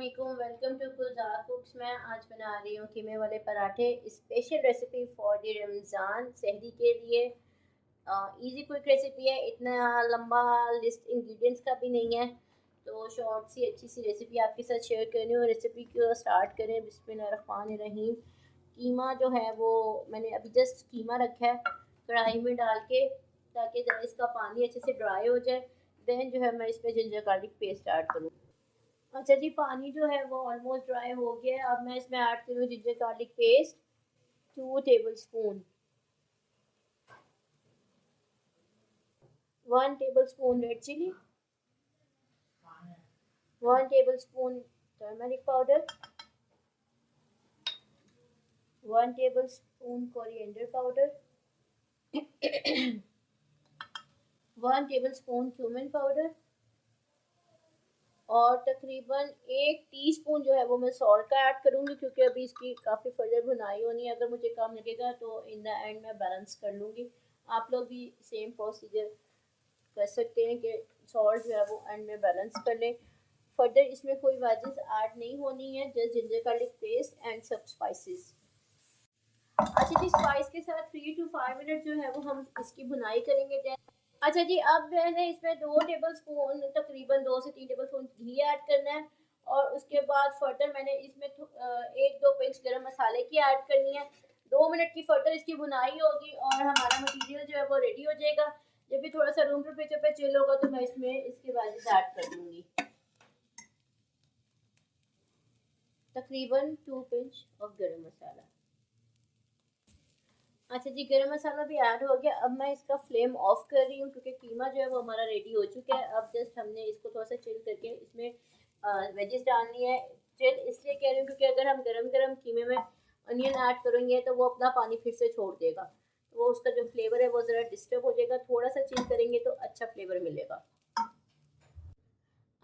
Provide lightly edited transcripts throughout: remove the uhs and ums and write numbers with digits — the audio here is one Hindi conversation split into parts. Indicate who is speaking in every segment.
Speaker 1: वालेकुम, वेलकम टू गुलजार कुक्स। मैं आज बना रही हूँ कीमे वाले पराठे। Special recipe for the Ramzan सहरी के लिए। इजी क्विक रेसिपी है, इतना लंबा लिस्ट इंग्रेडिएंट्स का भी नहीं है, तो शॉर्ट सी अच्छी सी रेसिपी आपके साथ शेयर करनी हूँ। रेसिपी को स्टार्ट करें। बिस्मिल्लाहिर्रहमानिर्रहीम। कीमा जो है वो मैंने अभी जस्ट कीमा रखा है कढ़ाई में डाल के, ताकि इसका पानी अच्छे से ड्राई हो जाए। देन जो है मैं इसमें जिंजर गार्लिक पेस्ट ऐड करूँ। अच्छा जी, पानी जो है वो ऑलमोस्ट ड्राई हो गया है। अब मैं इसमें ऐड करूँ ginger garlic paste 2 tablespoon, 1 tablespoon red chilli, 1 tablespoon turmeric powder, 1 tablespoon coriander powder, 1 tablespoon cumin powder और तकरीबन 1 टीस्पून जो है वो मैं सॉल्ट का ऐड करूँगी, क्योंकि अभी इसकी काफ़ी फर्दर भुनाई होनी है। अगर मुझे कम लगेगा तो इन द एंड मैं बैलेंस कर लूँगी। आप लोग भी सेम प्रोसीजर कर सकते हैं कि सॉल्ट जो है वो एंड में बैलेंस कर लें। फर्दर इसमें कोई वेजेस ऐड नहीं होनी है, just ginger garlic paste and सब स्पाइसेस। अच्छा जी, स्पाइस के साथ 3 to 5 मिनट जो है वो हम इसकी भुनाई करेंगे। अच्छा जी, अब मैंने इसमें 2 टेबल स्पून, तकरीबन 2 से 3 टेबल स्पून घी ऐड करना है। और उसके बाद फर्दर मैंने इसमें 1-2 पिंच गरम मसाले की ऐड करनी है। 2 मिनट की फर्दर इसकी भुनाई होगी और हमारा मटेरियल जो है वो रेडी हो जाएगा। जब भी थोड़ा सा रूम टेम्परेचर पे चिल होगा तो मैं इसमें इसके वेजेस ऐड कर दूंगी। तकरीबन 2 पिंच ऑफ गरम मसाला। अच्छा जी, गरम मसाला भी ऐड हो गया। अब मैं इसका फ्लेम ऑफ कर रही हूँ, क्योंकि कीमा जो है वो हमारा रेडी हो चुका है। अब जस्ट हमने इसको थोड़ा सा चिल करके इसमें वेजेस डालनी है। चिल इसलिए कह रही हूँ क्योंकि अगर हम गरम गरम कीमे में अनियन ऐड करेंगे तो वो अपना पानी फिर से छोड़ देगा, तो वो उसका जो फ्लेवर है वो ज़रा डिस्टर्ब हो जाएगा। थोड़ा सा चिल करेंगे तो अच्छा फ्लेवर मिलेगा।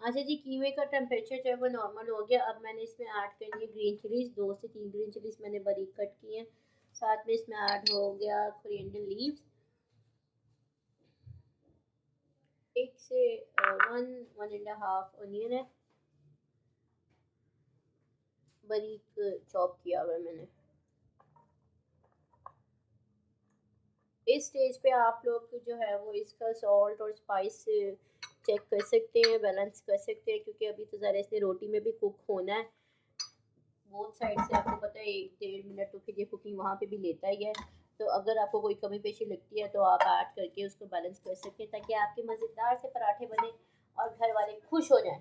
Speaker 1: अच्छा जी, कीमे का टेम्परेचर जो है वो नॉर्मल हो गया। अब मैंने इसमें ऐड करनी है ग्रीन चिलीज। 2 से 3 ग्रीन चिलीज मैंने बारीक कट की हैं। साथ में इसमें ऐड हो गया कोरिएंडर लीव्स, 1 से 1.5 ऑनियन है, बारीक चॉप किया हुआ है मैंने। इस स्टेज पे आप लोग जो है वो इसका सॉल्ट और स्पाइस चेक कर सकते हैं, बैलेंस कर सकते हैं, क्योंकि अभी तो ज़रा इसने रोटी में भी कुक होना है। बोथ साइड से आपको पता है 1-1.5 मिनट तो फिर ये कुकिंग वहाँ पे भी लेता ही है। तो अगर आपको कोई कमी पेशी लगती है तो आप ऐड करके उसको बैलेंस कर सकते हैं, ताकि आपके मज़ेदार से पराठे बने और घर वाले खुश हो जाएं।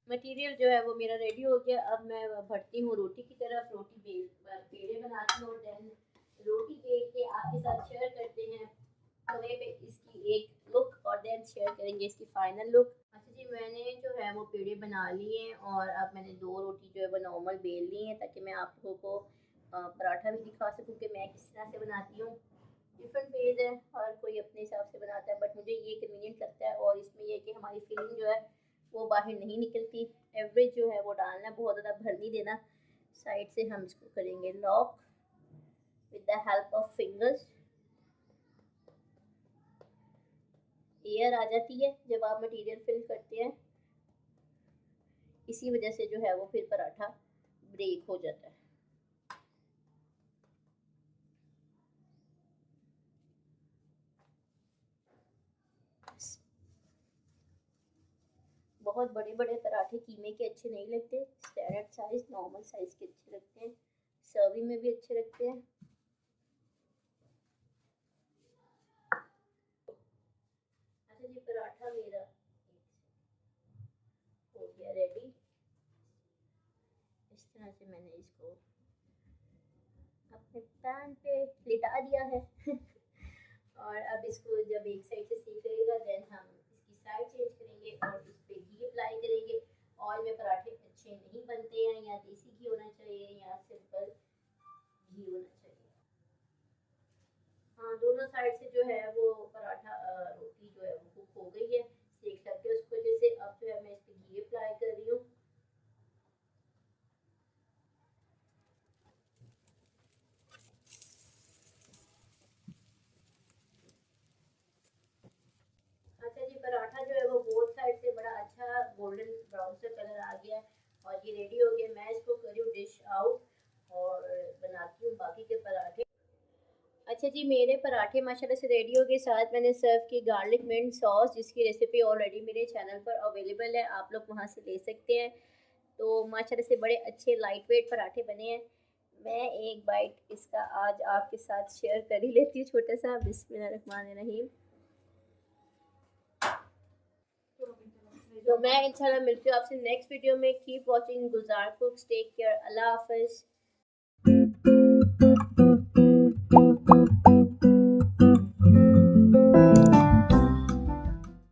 Speaker 1: मटेरियल जो है वो मेरा रेडी हो गया। अब मैं बढ़ती हूँ रोटी की तरफ। रोटी पेड़े बनाती हूँ, देन रोटी बेल के आपके साथ शेयर करते हैं तवे पे इसकी एक लुक, और देन शेयर करेंगे इसकी फाइनल लुक। अच्छा जी, मैंने जो है वो पेड़े बना लिए हैं और अब मैंने 2 रोटी जो है वो नॉर्मल बेल ली है, ताकि मैं आप लोगों को पराठा भी दिखा सकूँ कि मैं किस तरह से बनाती हूँ। डिफरेंट वेज है, हर कोई अपने हिसाब से बनाता है, बट मुझे ये कन्वीनियंट लगता है। और इसमें यह कि हमारी फीलिंग जो है वो बाहर नहीं निकलती। एवरेज जो है वो डालना, बहुत ज़्यादा भर नहीं देना। साइड से हम इसको करेंगे lock with the help of fingers. Air आ जाती है जब आप मटेरियल फिल करते हैं, इसी वजह से जो है वो फिर पराठा ब्रेक हो जाता है। बहुत बड़े बड़े पराठे कीमे के अच्छे नहीं लगते, स्टैंडर्ड साइज नॉर्मल साइज के अच्छे लगते हैं, सर्विंग में भी अच्छे लगते हैं। अच्छा जी, पराठा मेरा हो गया रेडी। इस तरह से मैंने इसको अपने पैन पे लिटा दिया है और अब इसको जब एक साइड से सीख रहेगा, देन हम इसकी साइड चेंज करेंगे और इस पे घी अप्लाई करेंगे। ऑयल में पराठे अच्छे नहीं बनते हैं, या देसी घी होना चाहिए या सिंपल घी होना चाहिए। हाँ, दोनों साइड से जो है वो पराठा रोटी जो है वो कुक हो गई है, सेक करके उसको जैसे। अब जो है मैं इस पे घी अप्लाई कर रही हूँ। अच्छा जी, पराठा जो है वो बोथ साइड से बड़ा अच्छा गोल्डन ब्राउन सा कलर आ गया है, और ये रेडी हो गया। मैं इसको करी हूँ डिश आउट और बनाती हूँ बाकी के पराठे। अच्छा जी, मेरे पराठे माशाल्लाह से रेडी हो गए। साथ मैंने सर्व की गार्लिक मिंट सॉस, जिसकी रेसिपी ऑलरेडी मेरे चैनल पर अवेलेबल है, आप लोग वहाँ से ले सकते हैं। तो माशाल्लाह से बड़े अच्छे लाइट वेट पराठे बने हैं। मैं एक बाइट इसका आज आपके साथ शेयर कर ही लेती हूँ, छोटा सा। बिस्मिल्लाहिर्रहमानिर्रहीम। तो मैं इंशाल्लाह मिलती हूँ आपसे नेक्स्ट वीडियो में। Keep watching Gulzar cooks. Take care. अल्लाह हाफ़िज़।